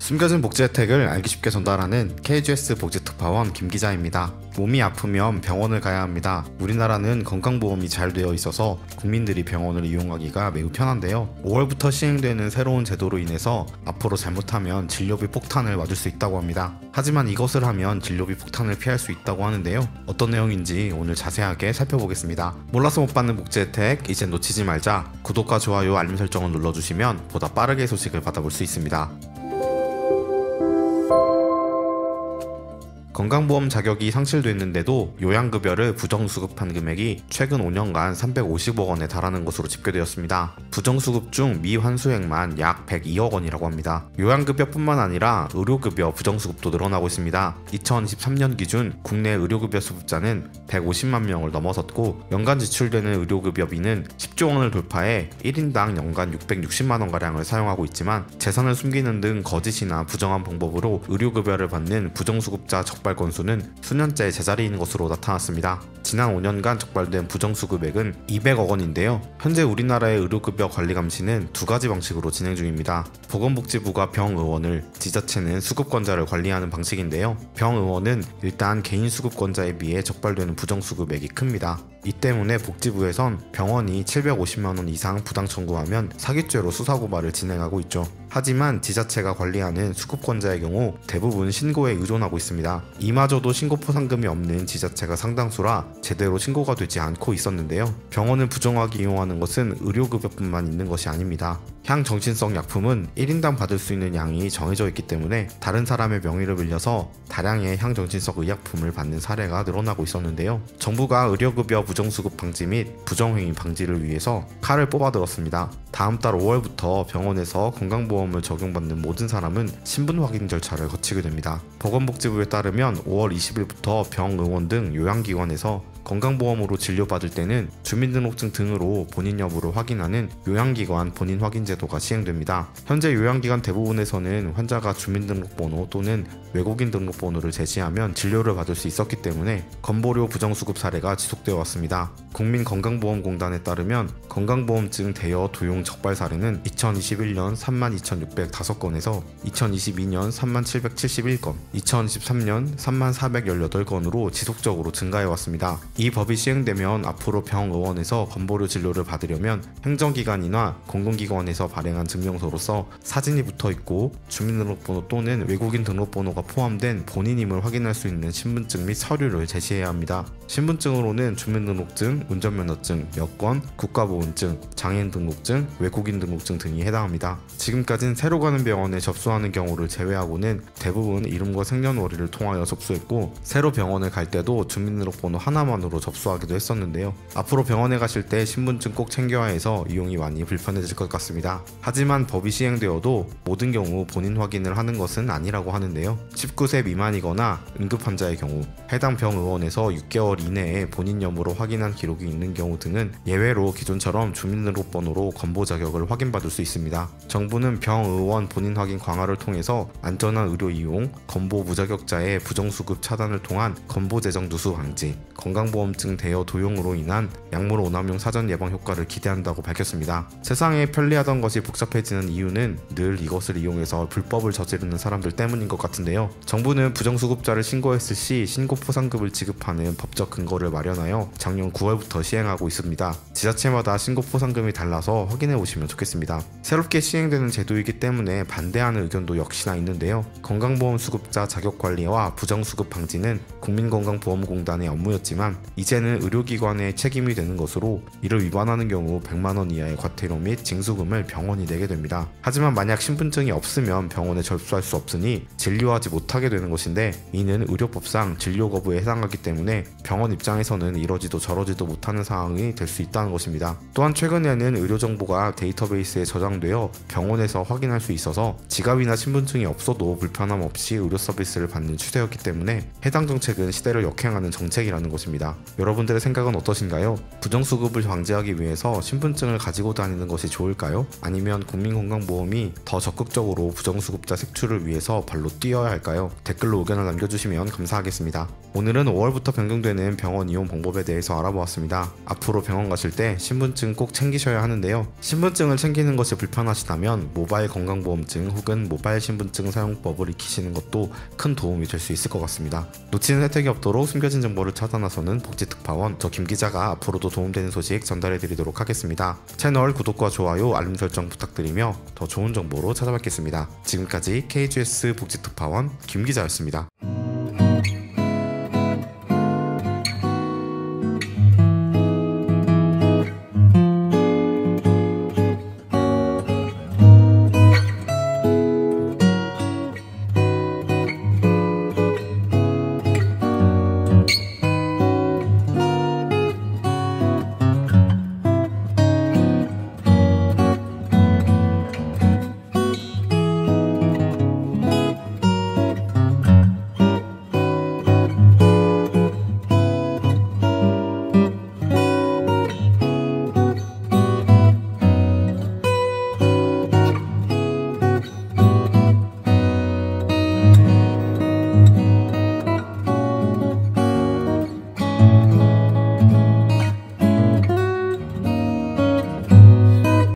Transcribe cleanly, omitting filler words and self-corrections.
숨겨진 복지 혜택을 알기 쉽게 전달하는 KGS 복지특파원 김기자입니다. 몸이 아프면 병원을 가야 합니다. 우리나라는 건강보험이 잘 되어 있어서 국민들이 병원을 이용하기가 매우 편한데요. 5월부터 시행되는 새로운 제도로 인해서 앞으로 잘못하면 진료비 폭탄을 맞을 수 있다고 합니다. 하지만 이것을 하면 진료비 폭탄을 피할 수 있다고 하는데요. 어떤 내용인지 오늘 자세하게 살펴보겠습니다. 몰라서 못 받는 복지 혜택 이제 놓치지 말자. 구독과 좋아요, 알림 설정을 눌러주시면 보다 빠르게 소식을 받아볼 수 있습니다. 건강보험 자격이 상실됐는데도 요양급여를 부정수급한 금액이 최근 5년간 350억 원에 달하는 것으로 집계되었습니다. 부정수급 중 미환수액만 약 102억 원이라고 합니다. 요양급여뿐만 아니라 의료급여 부정수급도 늘어나고 있습니다. 2023년 기준 국내 의료급여 수급자는 150만 명을 넘어섰고 연간 지출되는 의료급여비는 10조 원을 돌파해 1인당 연간 660만 원가량을 사용하고 있지만 재산을 숨기는 등 거짓이나 부정한 방법으로 의료급여를 받는 부정수급자 적발 건수는 수년째 제자리인 것으로 나타났습니다. 지난 5년간 적발된 부정수급액은 200억 원인데요. 현재 우리나라의 의료급여 관리 감시는 두 가지 방식으로 진행 중입니다. 보건복지부가 병의원을, 지자체는 수급권자를 관리하는 방식인데요. 병의원은 일단 개인 수급권자에 비해 적발되는 부정수급액이 큽니다. 이 때문에 복지부에선 병원이 750만 원 이상 부당 청구하면 사기죄로 수사고발을 진행하고 있죠. 하지만 지자체가 관리하는 수급권자의 경우 대부분 신고에 의존하고 있습니다. 이마저도 신고 포상금이 없는 지자체가 상당수라 제대로 신고가 되지 않고 있었는데요. 병원을 부정하게 이용하는 것은 의료급여뿐만 있는 것이 아닙니다. 향정신성 약품은 1인당 받을 수 있는 양이 정해져 있기 때문에 다른 사람의 명의를 빌려서 다량의 향정신성 의약품을 받는 사례가 늘어나고 있었는데요. 정부가 의료급여 부정수급 방지 및 부정행위 방지를 위해서 칼을 뽑아들었습니다. 다음 달 5월부터 병원에서 건강보험을 적용받는 모든 사람은 신분 확인 절차를 거치게 됩니다. 보건복지부에 따르면 5월 20일부터 병의원 등 요양기관에서 건강보험으로 진료받을 때는 주민등록증 등으로 본인 여부를 확인하는 요양기관 본인 확인 제도가 시행됩니다. 현재 요양기관 대부분에서는 환자가 주민등록번호 또는 외국인 등록번호를 제시하면 진료를 받을 수 있었기 때문에 건보료 부정수급 사례가 지속되어 왔습니다. 국민건강보험공단에 따르면 건강보험증 대여 도용 적발 사례는 2021년 32,605건에서 2022년 37,771건, 2023년 34,418건으로 지속적으로 증가해왔습니다. 이 법이 시행되면 앞으로 병의원에서 건보료 진료를 받으려면 행정기관이나 공공기관에서 발행한 증명서로서 사진이 붙어있고 주민등록번호 또는 외국인 등록번호가 포함된 본인임을 확인할 수 있는 신분증 및 서류를 제시해야 합니다. 신분증으로는 주민등록증, 운전면허증, 여권, 국가보훈증, 장애인 등록증, 외국인 등록증 등이 해당합니다. 지금까진 새로 가는 병원에 접수하는 경우를 제외하고는 대부분 이름과 생년월일을 통하여 접수했고 새로 병원을 갈 때도 주민등록번호 하나만으로 접수하기도 했었는데요. 앞으로 병원에 가실 때 신분증 꼭 챙겨야 해서 이용이 많이 불편해질 것 같습니다. 하지만 법이 시행되어도 모든 경우 본인 확인을 하는 것은 아니라고 하는데요. 19세 미만이거나 응급환자의 경우, 해당 병의원에서 6개월 이내에 본인 여부로 확인한 기록이 있는 경우 등은 예외로 기존처럼 주민등록번호로 건보 자격을 확인받을 수 있습니다. 정부는 병의원 본인 확인 강화를 통해서 안전한 의료 이용, 건보 무자격자의 부정수급 차단을 통한 건보 재정 누수 방지, 건강보험증 대여 도용으로 인한 약물 오남용 사전 예방 효과를 기대한다고 밝혔습니다. 세상에 편리하던 것이 복잡해지는 이유는 늘 이것을 이용해서 불법을 저지르는 사람들 때문인 것 같은데요. 정부는 부정수급자를 신고했을 시 신고 포상금을 지급하는 법적 근거를 마련하여 작년 9월부터 시행하고 있습니다. 지자체마다 신고 포상금이 달라서 확인해 보시면 좋겠습니다. 새롭게 시행되는 제도이기 때문에 반대하는 의견도 역시나 있는데요. 건강보험 수급자 자격관리와 부정수급 방지는 국민건강보험공단의 업무였지만 이제는 의료기관의 책임이 되는 것으로 이를 위반하는 경우 100만 원 이하의 과태료 및 징수금을 병원이 내게 됩니다. 하지만 만약 신분증이 없으면 병원에 접수할 수 없으니 진료하지 못하게 되는 것인데 이는 의료법상 진료 거부에 해당하기 때문에 병원 입장에서는 이러지도 저러지도 못하는 상황이 될 수 있다는 것입니다. 또한 최근에는 의료정보가 데이터베이스에 저장되어 병원에서 확인할 수 있어서 지갑이나 신분증이 없어도 불편함 없이 의료 서비스를 받는 추세였기 때문에 해당 정책은 시대를 역행하는 정책이라는 것입니다. 여러분들의 생각은 어떠신가요? 부정수급을 방지하기 위해서 신분증을 가지고 다니는 것이 좋을까요? 아니면 국민건강보험이 더 적극적으로 부정수급자 색출을 위해서 발로 뛰어야 할까요? 댓글로 의견을 남겨주시면 감사하겠습니다. 오늘은 5월부터 변경되는 병원 이용 방법에 대해서 알아보았습니다. 있습니다. 앞으로 병원 가실 때 신분증 꼭 챙기셔야 하는데요. 신분증을 챙기는 것이 불편하시다면 모바일 건강보험증 혹은 모바일 신분증 사용법을 익히시는 것도 큰 도움이 될 수 있을 것 같습니다. 놓치는 혜택이 없도록 숨겨진 정보를 찾아 나서는 복지특파원, 저 김 기자가 앞으로도 도움되는 소식 전달해드리도록 하겠습니다. 채널 구독과 좋아요, 알림 설정 부탁드리며 더 좋은 정보로 찾아뵙겠습니다. 지금까지 KGS 복지특파원 김 기자였습니다.